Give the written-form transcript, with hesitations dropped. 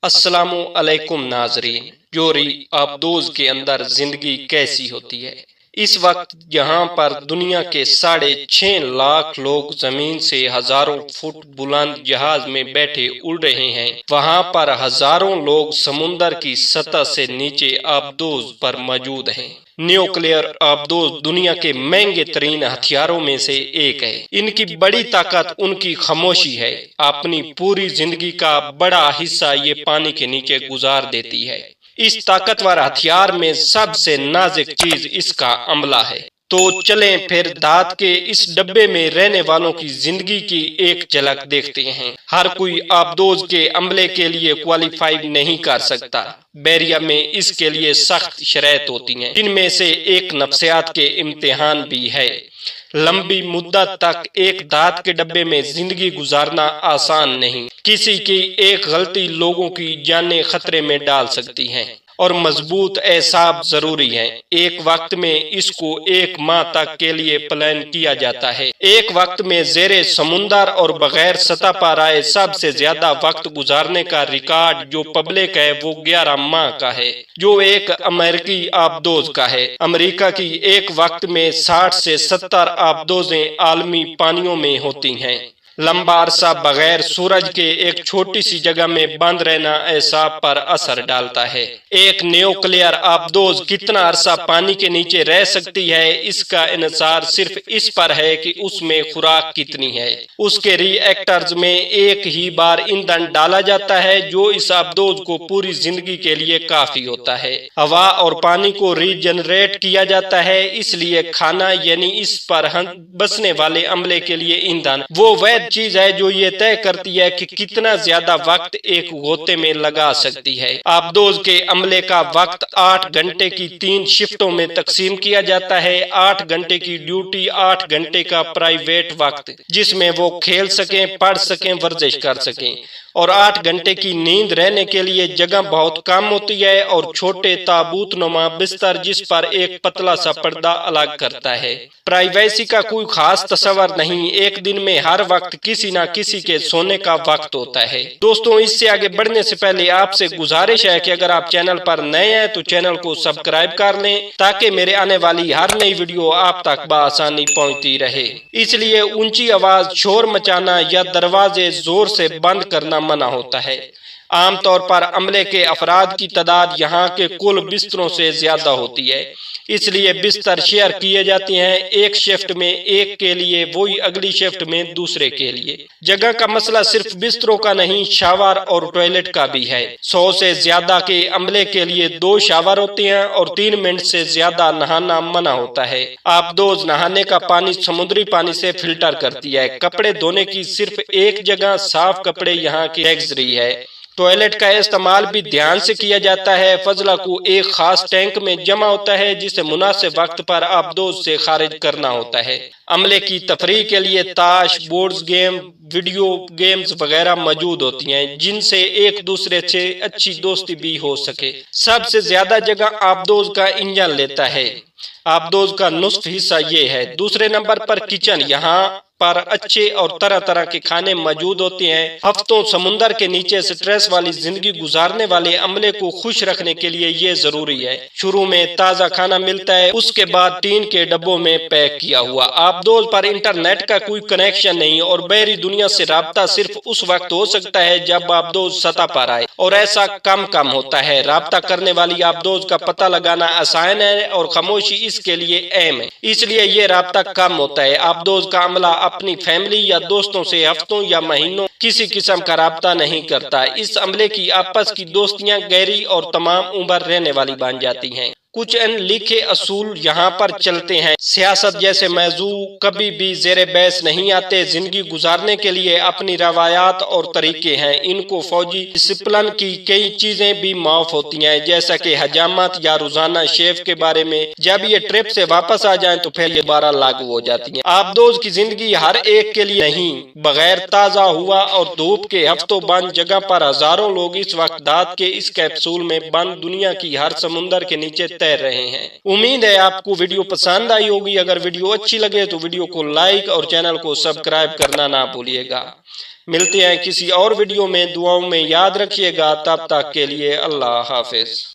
السلام علیکم ناظرین، جوری آبدوز کے اندر زندگی کیسی ہوتی ہے؟ اس وقت جہاں پر دنیا کے 6.5 لاکھ لوگ زمین سے ہزاروں فٹ بلند جہاز میں بیٹھے اڑ رہے ہیں، وہاں پر ہزاروں لوگ سمندر کی سطح سے نیچے آبدوز پر موجود ہیں۔ نیوکلیئر آبدوز دنیا کے مہنگے ترین ہتھیاروں میں سے ایک ہے۔ ان کی بڑی طاقت ان کی خاموشی ہے۔ اپنی پوری زندگی کا بڑا حصہ یہ پانی کے نیچے گزار دیتی ہے۔ اس طاقتور ہتھیار میں سب سے نازک چیز اس کا عملہ ہے۔ تو چلیں پھر دھات کے اس ڈبے میں رہنے والوں کی زندگی کی ایک جھلک دیکھتے ہیں۔ ہر کوئی آبدوز کے عملے کے لیے کوالیفائی نہیں کر سکتا۔ بیریا میں اس کے لیے سخت شرائط ہوتی ہیں، جن میں سے ایک نفسیات کے امتحان بھی ہے۔ لمبی مدت تک ایک دھات کے ڈبے میں زندگی گزارنا آسان نہیں۔ کسی کی ایک غلطی لوگوں کی جانیں خطرے میں ڈال سکتی ہے، اور مضبوط اعصاب ضروری ہیں۔ ایک وقت میں اس کو 1 ماہ تک کے لیے پلان کیا جاتا ہے۔ ایک وقت میں زیر سمندر اور بغیر سطح پر آئے سب سے زیادہ وقت گزارنے کا ریکارڈ جو پبلک ہے وہ 11 ماہ کا ہے، جو ایک امریکی آبدوز کا ہے۔ امریکہ کی ایک وقت میں 60 سے 70 آبدوزیں عالمی پانیوں میں ہوتی ہیں۔ لمبا عرصہ بغیر سورج کے ایک چھوٹی سی جگہ میں بند رہنا اعصاب پر اثر ڈالتا ہے۔ ایک نیوکلیئر آبدوز کتنا عرصہ پانی کے نیچے رہ سکتی ہے، اس کا انحصار صرف اس پر ہے کہ اس میں خوراک کتنی ہے۔ اس کے ری ایکٹرز میں ایک ہی بار ایندھن ڈالا جاتا ہے، جو اس آبدوز کو پوری زندگی کے لیے کافی ہوتا ہے۔ ہوا اور پانی کو ری جنریٹ کیا جاتا ہے، اس لیے کھانا یعنی اس پر بسنے والے عملے کے لیے ایندھن وہ چیز ہے جو یہ طے کرتی ہے کہ کتنا زیادہ وقت ایک غوطے میں لگا سکتی ہے۔ آبدوز کے عملے کا وقت 8 گھنٹے کی 3 شفٹوں میں تقسیم کیا جاتا ہے۔ 8 گھنٹے کی ڈیوٹی، 8 گھنٹے کا پرائیویٹ وقت جس میں وہ کھیل سکیں، پڑھ سکیں، ورزش کر سکیں، اور 8 گھنٹے کی نیند۔ رہنے کے لیے جگہ بہت کم ہوتی ہے اور چھوٹے تابوت نما بستر جس پر ایک پتلا سا پردہ الگ کرتا ہے۔ پرائیویسی کا کوئی خاص تصور نہیں۔ ایک دن میں ہر وقت کسی نہ کسی کے سونے کا وقت ہوتا ہے۔ دوستوں، اس سے آگے بڑھنے سے پہلے آپ سے گزارش ہے کہ اگر آپ چینل پر نئے ہیں تو چینل کو سبسکرائب کر لیں تاکہ میرے آنے والی ہر نئی ویڈیو آپ تک بآسانی پہنچتی رہے۔ اس لیے اونچی آواز، شور مچانا یا دروازے زور سے بند کرنا منع ہوتا ہے۔ عام طور پر عملے کے افراد کی تعداد یہاں کے کل بستروں سے زیادہ ہوتی ہے، اس لیے بستر شیئر کیے جاتے ہیں، ایک شفٹ میں ایک کے لیے، وہی اگلی شفٹ میں دوسرے کے لیے۔ جگہ کا مسئلہ صرف بستروں کا نہیں، شاور اور ٹوائلٹ کا بھی ہے۔ 100 سے زیادہ کے عملے کے لیے 2 شاور ہوتے ہیں اور 3 منٹ سے زیادہ نہانا منع ہوتا ہے۔ آبدوز نہانے کا پانی سمندری پانی سے فلٹر کرتی ہے۔ کپڑے دھونے کی صرف ایک جگہ، صاف کپڑے یہاں کی لگژری ہے۔ ٹوائلٹ کا استعمال بھی دھیان سے کیا جاتا ہے۔ فضلہ کو ایک خاص ٹینک میں جمع ہوتا ہے جسے مناسب وقت پر آبدوز سے خارج کرنا ہوتا ہے۔ عملے کی تفریح کے لیے تاش، بورڈز گیم، ویڈیو گیمز وغیرہ موجود ہوتی ہیں جن سے ایک دوسرے سے اچھی دوستی بھی ہو سکے۔ سب سے زیادہ جگہ آبدوز کا انجن لیتا ہے۔ آبدوز کا نصف حصہ یہ ہے۔ دوسرے نمبر پر کچن، یہاں پر اچھے اور طرح طرح کے کھانے موجود ہوتے ہیں۔ ہفتوں سمندر کے نیچے سٹریس والی زندگی گزارنے والے عملے کو خوش رکھنے کے لیے یہ ضروری ہے۔ شروع میں تازہ کھانا ملتا ہے، اس کے بعد ٹین کے ڈبوں میں پیک کیا ہوا۔ آبدوز پر انٹرنیٹ کا کوئی کنیکشن نہیں اور باہری دنیا سے رابطہ صرف اس وقت ہو سکتا ہے جب آبدوز سطح پر آئے، اور ایسا کم ہوتا ہے۔ رابطہ کرنے والی آبدوز کا پتہ لگانا آسان ہے اور خاموشی اس کے لیے اہم ہے، اس لیے یہ رابطہ کم ہوتا ہے۔ آبدوز کا عملہ اپنی فیملی یا دوستوں سے ہفتوں یا مہینوں کسی قسم کا رابطہ نہیں کرتا۔ اس عملے کی آپس کی دوستیاں گہری اور تمام عمر رہنے والی بن جاتی ہیں۔ کچھ ان لکھے اصول یہاں پر چلتے ہیں۔ سیاست جیسے موضوع کبھی بھی زیر بحث نہیں آتے۔ زندگی گزارنے کے لیے اپنی روایات اور طریقے ہیں۔ ان کو فوجی ڈسپلن کی کئی چیزیں بھی معاف ہوتی ہیں، جیسا کہ حجامت یا روزانہ شیو کے بارے میں۔ جب یہ ٹرپ سے واپس آ جائیں تو پھر یہ دوبارہ لاگو ہو جاتی ہیں۔ آبدوز کی زندگی ہر ایک کے لیے نہیں۔ بغیر تازہ ہوا اور دھوپ کے ہفتوں بند جگہ پر ہزاروں لوگ اس وقت دھات کے اس کیپسول میں بند دنیا کی ہر سمندر کے نیچے تیر رہے ہیں۔ امید ہے آپ کو ویڈیو پسند آئی ہوگی۔ اگر ویڈیو اچھی لگے تو ویڈیو کو لائک اور چینل کو سبسکرائب کرنا نہ بھولیے گا۔ ملتے ہیں کسی اور ویڈیو میں، دعاؤں میں یاد رکھیے گا، تب تک کے لیے اللہ حافظ۔